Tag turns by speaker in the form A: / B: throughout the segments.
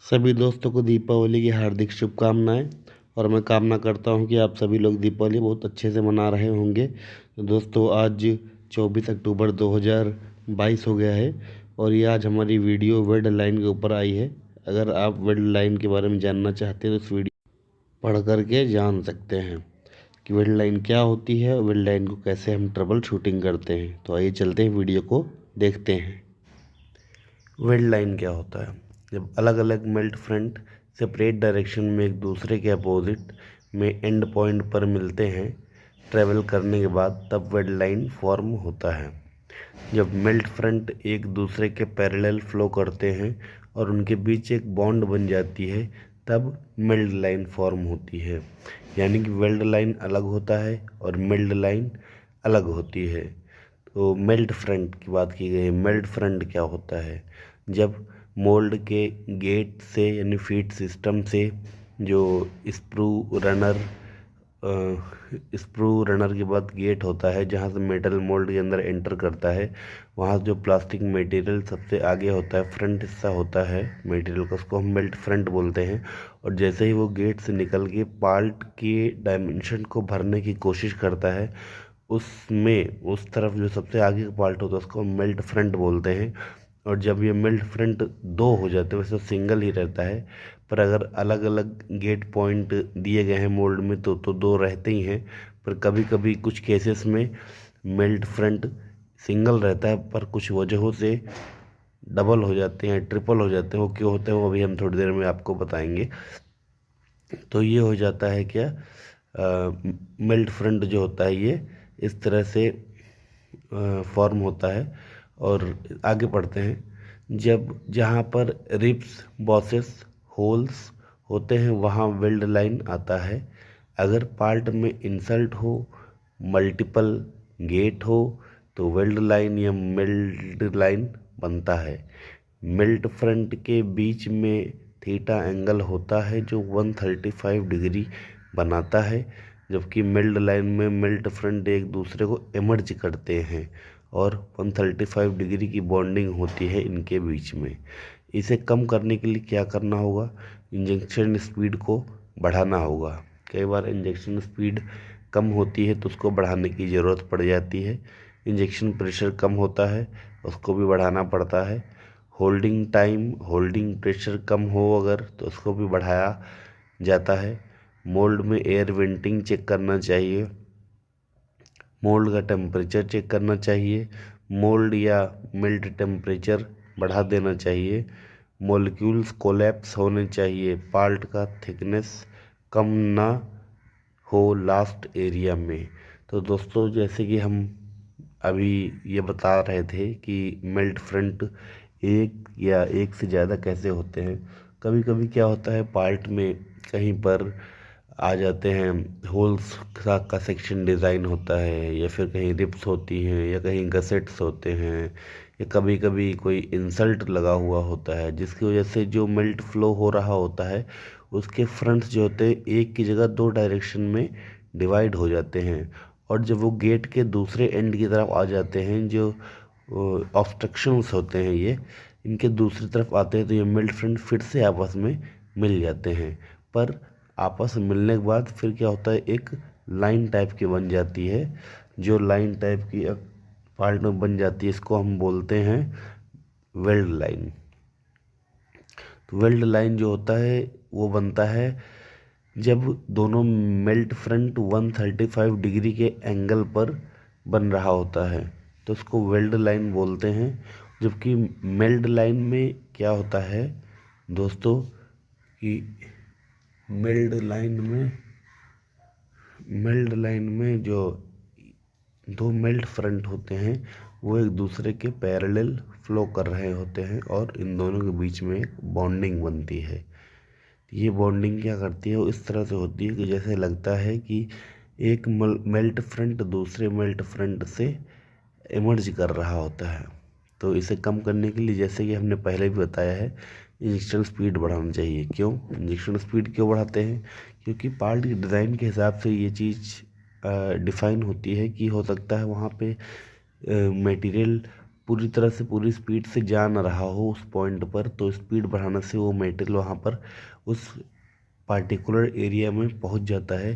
A: सभी दोस्तों को दीपावली की हार्दिक शुभकामनाएं। और मैं कामना करता हूं कि आप सभी लोग दीपावली बहुत अच्छे से मना रहे होंगे। तो दोस्तों, आज 24 अक्टूबर 2022 हो गया है और ये आज हमारी वीडियो वेड लाइन के ऊपर आई है। अगर आप वेड लाइन के बारे में जानना चाहते हैं तो इस वीडियो पढ़ करके जान सकते हैं कि वेड लाइन क्या होती है और वेड लाइन को कैसे हम ट्रबल शूटिंग करते हैं। तो आइए चलते हैं, वीडियो को देखते हैं। वेड लाइन क्या होता है? जब अलग अलग मेल्ट फ्रंट सेपरेट डायरेक्शन में एक दूसरे के अपोजिट में एंड पॉइंट पर मिलते हैं ट्रेवल करने के बाद, तब वेड लाइन फॉर्म होता है। जब मेल्ट फ्रंट एक दूसरे के पैरेलल फ्लो करते हैं और उनके बीच एक बॉन्ड बन जाती है, तब मेल्ट लाइन फॉर्म होती है। यानी कि वेल्ड लाइन अलग होता है और मेल्ट लाइन अलग होती है। तो मेल्ट फ्रंट की बात की गई है। मेल्ट फ्रंट क्या होता है? जब मोल्ड के गेट से यानी फीड सिस्टम से जो स्प्रू रनर के बाद गेट होता है जहाँ से मेटल मोल्ड के अंदर एंटर करता है, वहाँ जो प्लास्टिक मटेरियल सबसे आगे होता है, फ्रंट हिस्सा होता है मटेरियल का, उसको हम मेल्ट फ्रंट बोलते हैं। और जैसे ही वो गेट से निकल के पार्ट के डायमेंशन को भरने की कोशिश करता है, उसमें उस तरफ जो सबसे आगे का पार्ट होता है उसको मेल्ट फ्रंट बोलते हैं। और जब ये मेल्ट फ्रंट दो हो जाते हैं, वैसे सिंगल ही रहता है, पर अगर अलग अलग गेट पॉइंट दिए गए हैं मोल्ड में तो दो रहते ही हैं। पर कभी कभी कुछ केसेस में मेल्ट फ्रंट सिंगल रहता है, पर कुछ वजहों से डबल हो जाते हैं, ट्रिपल हो जाते हैं। वो क्यों होते हैं वो अभी हम थोड़ी देर में आपको बताएंगे। तो ये हो जाता है क्या, मेल्ट फ्रंट जो होता है ये इस तरह से फॉर्म होता है। और आगे पढ़ते हैं। जब जहाँ पर रिप्स, बॉसेस, होल्स होते हैं वहाँ वेल्ड लाइन आता है। अगर पार्ट में इंसल्ट हो, मल्टीपल गेट हो, तो वेल्ड लाइन या मेल्ड लाइन बनता है। मेल्ट फ्रंट के बीच में थीटा एंगल होता है जो 135 डिग्री बनाता है, जबकि मेल्ट लाइन में मेल्ट फ्रंट एक दूसरे को इमर्ज करते हैं और 135 डिग्री की बॉन्डिंग होती है इनके बीच में। इसे कम करने के लिए क्या करना होगा? इंजेक्शन स्पीड को बढ़ाना होगा। कई बार इंजेक्शन स्पीड कम होती है तो उसको बढ़ाने की ज़रूरत पड़ जाती है। इंजेक्शन प्रेशर कम होता है, उसको भी बढ़ाना पड़ता है। होल्डिंग टाइम, होल्डिंग प्रेशर कम हो अगर तो उसको भी बढ़ाया जाता है। मोल्ड में एयर वेंटिंग चेक करना चाहिए। मोल्ड का टेम्परेचर चेक करना चाहिए। मोल्ड या मेल्ट टेम्परेचर बढ़ा देना चाहिए। मॉलिक्यूल्स कोलैप्स होने चाहिए। पार्ट का थिकनेस कम ना हो लास्ट एरिया में। तो दोस्तों, जैसे कि हम अभी ये बता रहे थे कि मेल्ट फ्रंट एक या एक से ज़्यादा कैसे होते हैं। कभी कभी क्या होता है, पार्ट में कहीं पर आ जाते हैं, होल्स का सेक्शन डिज़ाइन होता है, या फिर कहीं रिप्स होती हैं, या कहीं गसेट्स होते हैं, या कभी कभी कोई इंसल्ट लगा हुआ होता है, जिसकी वजह से जो मेल्ट फ्लो हो रहा होता है उसके फ्रंट्स जो होते हैं एक की जगह दो डायरेक्शन में डिवाइड हो जाते हैं। और जब वो गेट के दूसरे एंड की तरफ आ जाते हैं, जो ऑब्स्ट्रक्शंस होते हैं ये इनके दूसरी तरफ आते हैं, तो ये मेल्ट फ्रंट फिर से आपस में मिल जाते हैं। पर आपस में मिलने के बाद फिर क्या होता है, एक लाइन टाइप की बन जाती है। जो लाइन टाइप की पार्ट में बन जाती है इसको हम बोलते हैं वेल्ड लाइन। तो वेल्ड लाइन जो होता है वो बनता है जब दोनों मेल्ट फ्रंट 135 डिग्री के एंगल पर बन रहा होता है, तो उसको वेल्ड लाइन बोलते हैं। जबकि मेल्ट लाइन में क्या होता है दोस्तों कि मेल्ट लाइन में जो दो मेल्ट फ्रंट होते हैं वो एक दूसरे के पैरेलल फ्लो कर रहे होते हैं और इन दोनों के बीच में एक बॉन्डिंग बनती है। ये बॉन्डिंग क्या करती है, वो इस तरह से होती है कि जैसे लगता है कि एक मेल्ट फ्रंट दूसरे मेल्ट फ्रंट से इमर्ज कर रहा होता है। तो इसे कम करने के लिए, जैसे कि हमने पहले भी बताया है, इंजेक्शन स्पीड बढ़ाना चाहिए। क्यों इंजेक्शन स्पीड क्यों बढ़ाते हैं? क्योंकि पार्ट की डिज़ाइन के हिसाब से ये चीज़ डिफाइन होती है कि हो सकता है वहाँ पे मटेरियल पूरी तरह से पूरी स्पीड से जा ना रहा हो उस पॉइंट पर, तो स्पीड बढ़ाने से वो मटेरियल वहाँ पर उस पार्टिकुलर एरिया में पहुँच जाता है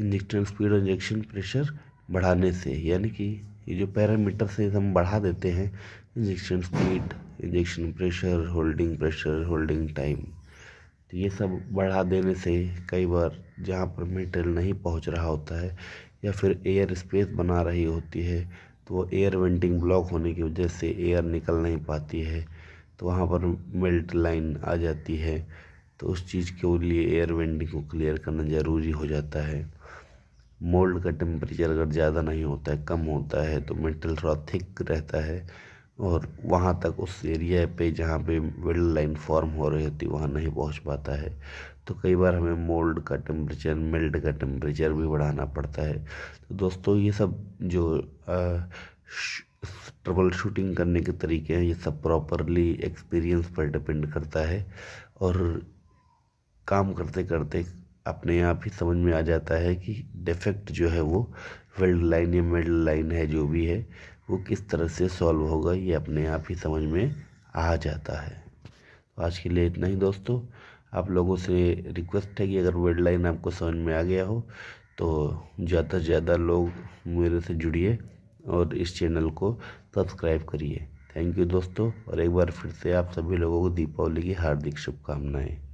A: इंजेक्शन स्पीड और इंजेक्शन प्रेशर बढ़ाने से। यानी कि ये जो पैरामीटर से हम बढ़ा देते हैं, injection speed, injection pressure, holding time, तो ये सब बढ़ा देने से कई बार जहाँ पर मटेरियल नहीं पहुँच रहा होता है या फिर एयर स्पेस बना रही होती है, तो वो एयर वेंटिंग ब्लॉक होने की वजह से एयर निकल नहीं पाती है, तो वहाँ पर मेल्ट लाइन आ जाती है। तो उस चीज़ के लिए एयर वेंटिंग को क्लियर करना ज़रूरी हो जाता है। मोल्ड का टेम्परेचर अगर ज़्यादा नहीं होता है, कम होता है, तो मेटल थोड़ा थिक रहता है और वहाँ तक उस एरिया पे जहाँ पे वेल्ड लाइन फॉर्म हो रही होती वहाँ नहीं पहुँच पाता है। तो कई बार हमें मोल्ड का टेम्परेचर, मेल्ट का टेम्परेचर भी बढ़ाना पड़ता है। तो दोस्तों ये सब जो ट्रबल शूटिंग करने के तरीके हैं, ये सब प्रॉपरली एक्सपीरियंस पर डिपेंड करता है और काम करते करते अपने आप ही समझ में आ जाता है कि डिफेक्ट जो है वो वेल्ड लाइन या मिडल लाइन है जो भी है वो किस तरह से सॉल्व होगा, ये अपने आप ही समझ में आ जाता है। तो आज के लिए इतना ही दोस्तों। आप लोगों से रिक्वेस्ट है कि अगर वेल्ड लाइन आपको समझ में आ गया हो तो ज़्यादा से ज़्यादा लोग मेरे से जुड़िए और इस चैनल को सब्सक्राइब करिए। थैंक यू दोस्तों, और एक बार फिर से आप सभी लोगों को दीपावली की हार्दिक शुभकामनाएं।